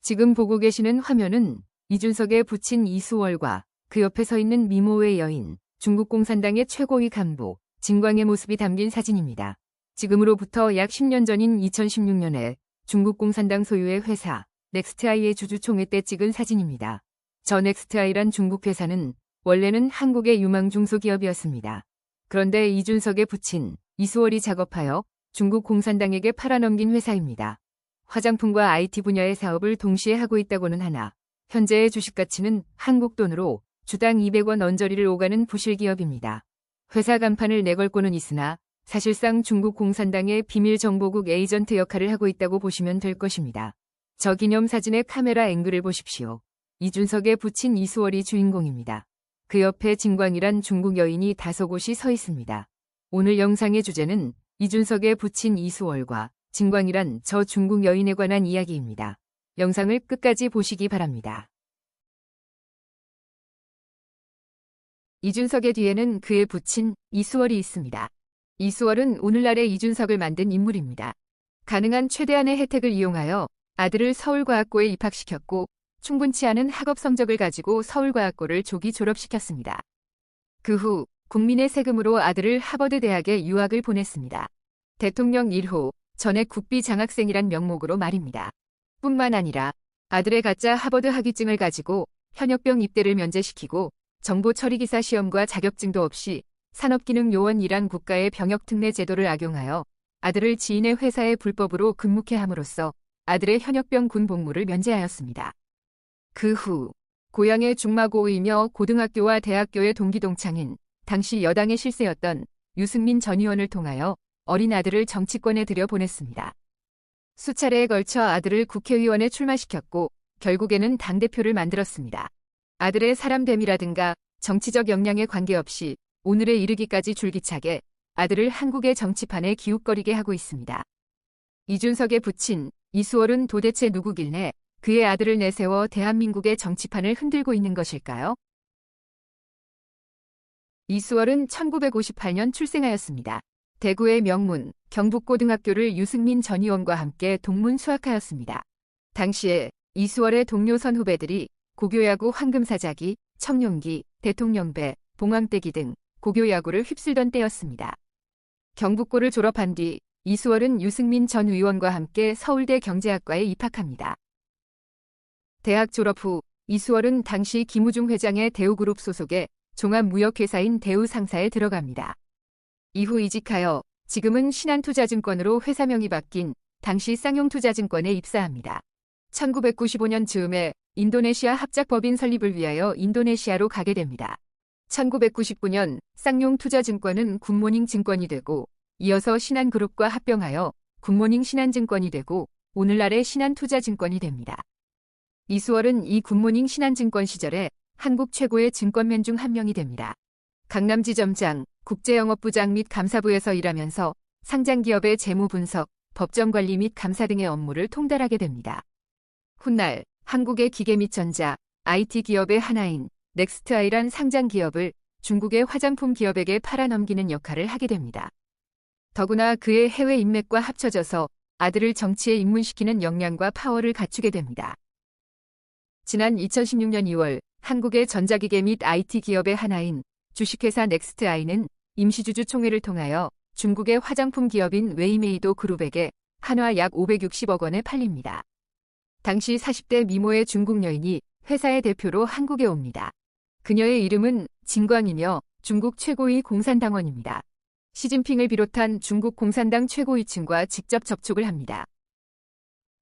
지금 보고 계시는 화면은 이준석의 부친 이수월과 그 옆에 서 있는 미모의 여인, 중국 공산당의 최고위 간부 진광의 모습이 담긴 사진입니다. 지금으로부터 약 10년 전인 2016년에 중국 공산당 소유의 회사 넥스트아이의 주주총회 때 찍은 사진입니다. 저 넥스트아이란 중국 회사는 원래는 한국의 유망 중소기업이었습니다. 그런데 이준석의 부친 이수월이 작업하여 중국 공산당에게 팔아넘긴 회사입니다. 화장품과 IT 분야의 사업을 동시에 하고 있다고는 하나 현재의 주식 가치는 한국 돈으로 주당 200원 언저리를 오가는 부실기업입니다. 회사 간판을 내걸고는 있으나 사실상 중국 공산당의 비밀정보국 에이전트 역할을 하고 있다고 보시면 될 것입니다. 저 기념사진의 카메라 앵글을 보십시오. 이준석의 부친 이수월이 주인공입니다. 그 옆에 진광이란 중국 여인이 다소곳이 서 있습니다. 오늘 영상의 주제는 이준석의 부친 이수월과 진광이란 저 중국 여인에 관한 이야기입니다. 영상을 끝까지 보시기 바랍니다. 이준석의 뒤에는 그의 부친 이수월이 있습니다. 이수월은 오늘날의 이준석을 만든 인물입니다. 가능한 최대한의 혜택을 이용하여 아들을 서울과학고에 입학시켰고 충분치 않은 학업 성적을 가지고 서울과학고를 조기 졸업시켰습니다. 그 후 국민의 세금으로 아들을 하버드 대학에 유학을 보냈습니다. 대통령 1호 전액 국비 장학생이란 명목으로 말입니다. 뿐만 아니라 아들의 가짜 하버드 학위증을 가지고 현역병 입대를 면제시키고 정보 처리기사 시험과 자격증도 없이 산업기능요원이란 국가의 병역특례 제도를 악용하여 아들을 지인의 회사에 불법으로 근무케 함으로써 아들의 현역병 군 복무를 면제하였습니다. 그 후 고향의 중마고이며 고등학교와 대학교의 동기동창인 당시 여당의 실세였던 유승민 전 의원을 통하여 어린 아들을 정치권에 들여보냈습니다. 수차례에 걸쳐 아들을 국회의원에 출마시켰고 결국에는 당대표를 만들었습니다. 아들의 사람됨이라든가 정치적 역량에 관계없이 오늘에 이르기까지 줄기차게 아들을 한국의 정치판에 기웃거리게 하고 있습니다. 이준석의 부친 이수월은 도대체 누구길래 그의 아들을 내세워 대한민국의 정치판을 흔들고 있는 것일까요? 이수월은 1958년 출생하였습니다. 대구의 명문 경북고등학교를 유승민 전 의원과 함께 동문 수학하였습니다. 당시에 이수월의 동료 선후배들이 고교야구 황금사자기, 청룡기, 대통령배, 봉황떼기 등 고교야구를 휩쓸던 때였습니다. 경북고를 졸업한 뒤 이수월은 유승민 전 의원과 함께 서울대 경제학과에 입학합니다. 대학 졸업 후 이수월은 당시 김우중 회장의 대우그룹 소속의 종합무역회사인 대우상사에 들어갑니다. 이후 이직하여 지금은 신한투자증권으로 회사명이 바뀐 당시 쌍용투자증권에 입사합니다. 1995년 즈음에 인도네시아 합작법인 설립을 위하여 인도네시아로 가게 됩니다. 1999년 쌍용투자증권은 굿모닝 증권이 되고 이어서 신한그룹과 합병하여 굿모닝 신한증권이 되고 오늘날의 신한투자증권이 됩니다. 이수월은 이 굿모닝 신한증권 시절에 한국 최고의 증권맨 중 한 명이 됩니다. 강남지점장, 국제영업부장 및 감사부에서 일하면서 상장기업의 재무 분석, 법정관리 및 감사 등의 업무를 통달하게 됩니다. 훗날 한국의 기계 및 전자, IT 기업의 하나인 넥스트아이란 상장기업을 중국의 화장품 기업에게 팔아넘기는 역할을 하게 됩니다. 더구나 그의 해외 인맥과 합쳐져서 아들을 정치에 입문시키는 역량과 파워를 갖추게 됩니다. 지난 2016년 2월 한국의 전자기계 및 IT 기업의 하나인 주식회사 넥스트아이는 임시주주 총회를 통하여 중국의 화장품 기업인 웨이메이도 그룹에게 한화 약 560억 원에 팔립니다. 당시 40대 미모의 중국 여인이 회사의 대표로 한국에 옵니다. 그녀의 이름은 진광이며 중국 최고위 공산당원입니다. 시진핑을 비롯한 중국 공산당 최고위층과 직접 접촉을 합니다.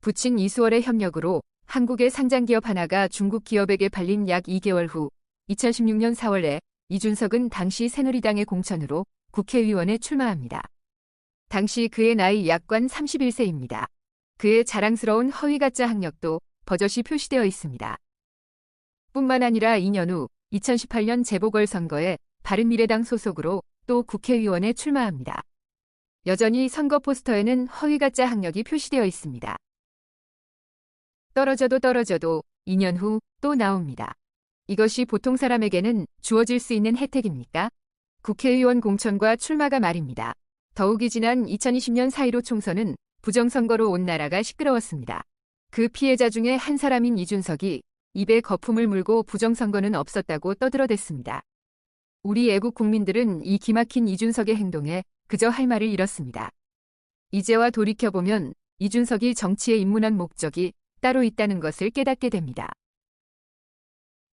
부친 이수월의 협력으로 한국의 상장기업 하나가 중국 기업에게 팔린 약 2개월 후 2016년 4월에 이준석은 당시 새누리당의 공천으로 국회의원에 출마합니다. 당시 그의 나이 약관 31세입니다. 그의 자랑스러운 허위가짜 학력도 버젓이 표시되어 있습니다. 뿐만 아니라 2년 후 2018년 재보궐선거에 바른미래당 소속으로 또 국회의원에 출마합니다. 여전히 선거 포스터에는 허위가짜 학력이 표시되어 있습니다. 떨어져도 2년 후 또 나옵니다. 이것이 보통 사람에게는 주어질 수 있는 혜택입니까? 국회의원 공천과 출마가 말입니다. 더욱이 지난 2020년 4.15 총선은 부정선거로 온 나라가 시끄러웠습니다. 그 피해자 중에 한 사람인 이준석이 입에 거품을 물고 부정선거는 없었다고 떠들어댔습니다. 우리 애국 국민들은 이 기막힌 이준석의 행동에 그저 할 말을 잃었습니다. 이제와 돌이켜보면 이준석이 정치에 입문한 목적이 따로 있다는 것을 깨닫게 됩니다.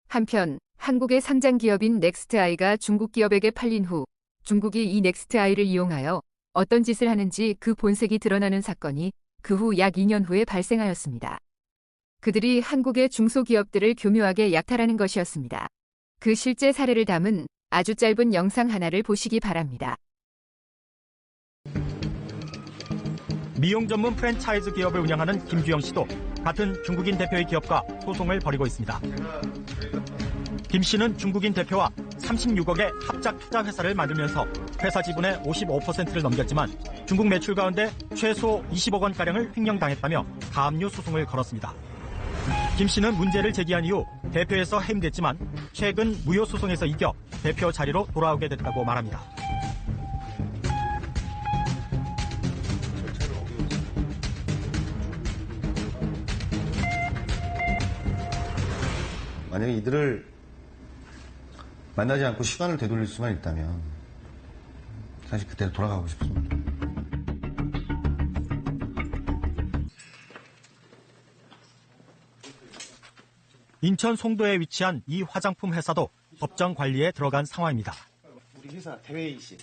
한편 한국의 상장 기업인 넥스트아이가 중국 기업에게 팔린 후 중국이 이 넥스트아이를 이용하여 어떤 짓을 하는지 그 본색이 드러나는 사건이 그 후 약 2년 후에 발생하였습니다. 그들이 한국의 중소기업들을 교묘하게 약탈하는 것이었습니다. 그 실제 사례를 담은 아주 짧은 영상 하나를 보시기 바랍니다. 미용 전문 프랜차이즈 기업을 운영하는 김주영 씨도 같은 중국인 대표의 기업과 소송을 벌이고 있습니다. 김 씨는 중국인 대표와 36억의 합작 투자 회사를 만들면서 회사 지분의 55%를 넘겼지만 중국 매출 가운데 최소 20억 원가량을 횡령당했다며 가압류 소송을 걸었습니다. 김 씨는 문제를 제기한 이후 대표에서 해임됐지만 최근 무효 소송에서 이겨 대표 자리로 돌아오게 됐다고 말합니다. 만약에 이들을 만나지 않고 시간을 되돌릴 수만 있다면 사실 그때로 돌아가고 싶습니다. 인천 송도에 위치한 이 화장품 회사도 법정 관리에 들어간 상황입니다. 우리 회사 대회의실.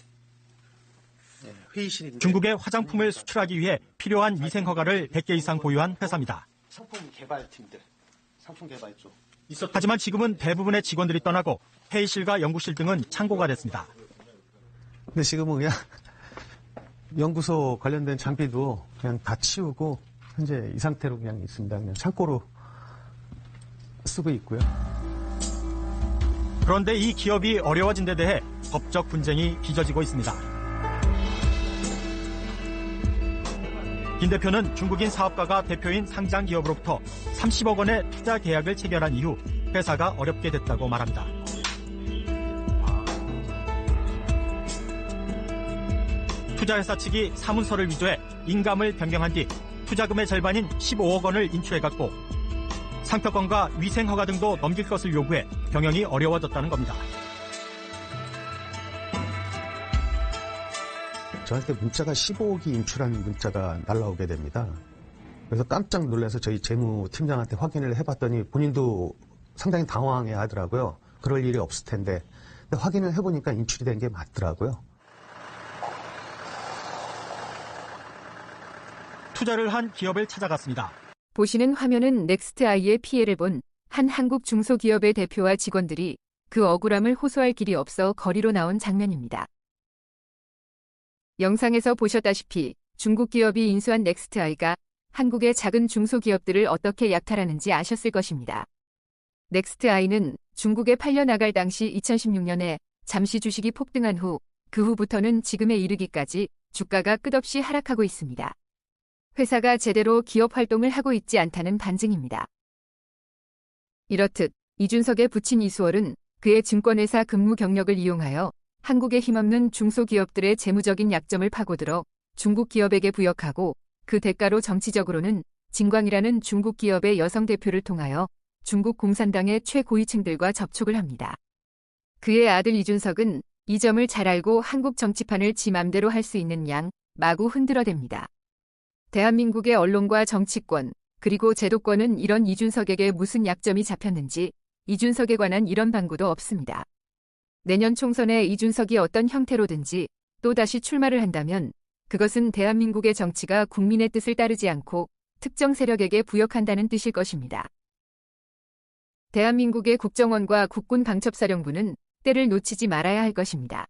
네, 회의실인데 중국에 화장품을 수출하기 위해 필요한 위생 허가를 100개 이상 보유한 회사입니다. 상품 개발팀들, 상품 개발 쪽. 하지만 지금은 대부분의 직원들이 떠나고 회의실과 연구실 등은 창고가 됐습니다. 근데 지금은 그냥 연구소 관련된 장비도 그냥 다 치우고 현재 이 상태로 그냥 있습니다. 그냥 창고로 쓰고 있고요. 그런데 이 기업이 어려워진 데 대해 법적 분쟁이 빚어지고 있습니다. 김 대표는 중국인 사업가가 대표인 상장 기업으로부터 30억 원의 투자 계약을 체결한 이후 회사가 어렵게 됐다고 말합니다. 투자회사 측이 사문서를 위조해 인감을 변경한 뒤 투자금의 절반인 15억 원을 인출해갔고 상표권과 위생 허가 등도 넘길 것을 요구해 경영이 어려워졌다는 겁니다. 저한테 문자가 15억이 인출한 문자가 날라오게 됩니다. 그래서 깜짝 놀라서 저희 재무팀장한테 확인을 해봤더니 본인도 상당히 당황해 하더라고요. 그럴 일이 없을 텐데. 근데 확인을 해보니까 인출이 된 게 맞더라고요. 투자를 한 기업을 찾아갔습니다. 보시는 화면은 넥스트아이의 피해를 본 한 한국 중소기업의 대표와 직원들이 그 억울함을 호소할 길이 없어 거리로 나온 장면입니다. 영상에서 보셨다시피 중국 기업이 인수한 넥스트아이가 한국의 작은 중소기업들을 어떻게 약탈하는지 아셨을 것입니다. 넥스트아이는 중국에 팔려나갈 당시 2016년에 잠시 주식이 폭등한 후 그 후부터는 지금에 이르기까지 주가가 끝없이 하락하고 있습니다. 회사가 제대로 기업 활동을 하고 있지 않다는 반증입니다. 이렇듯 이준석의 부친 이수월은 그의 증권회사 근무 경력을 이용하여 한국에 힘없는 중소기업들의 재무적인 약점을 파고들어 중국 기업에게 부역하고 그 대가로 정치적으로는 진광이라는 중국 기업의 여성 대표를 통하여 중국 공산당의 최고위층들과 접촉을 합니다. 그의 아들 이준석은 이 점을 잘 알고 한국 정치판을 지 맘대로 할 수 있는 양 마구 흔들어댑니다. 대한민국의 언론과 정치권 그리고 제도권은 이런 이준석에게 무슨 약점이 잡혔는지 이준석에 관한 이런 방구도 없습니다. 내년 총선에 이준석이 어떤 형태로든지 또다시 출마를 한다면 그것은 대한민국의 정치가 국민의 뜻을 따르지 않고 특정 세력에게 부역한다는 뜻일 것입니다. 대한민국의 국정원과 국군 방첩사령부는 때를 놓치지 말아야 할 것입니다.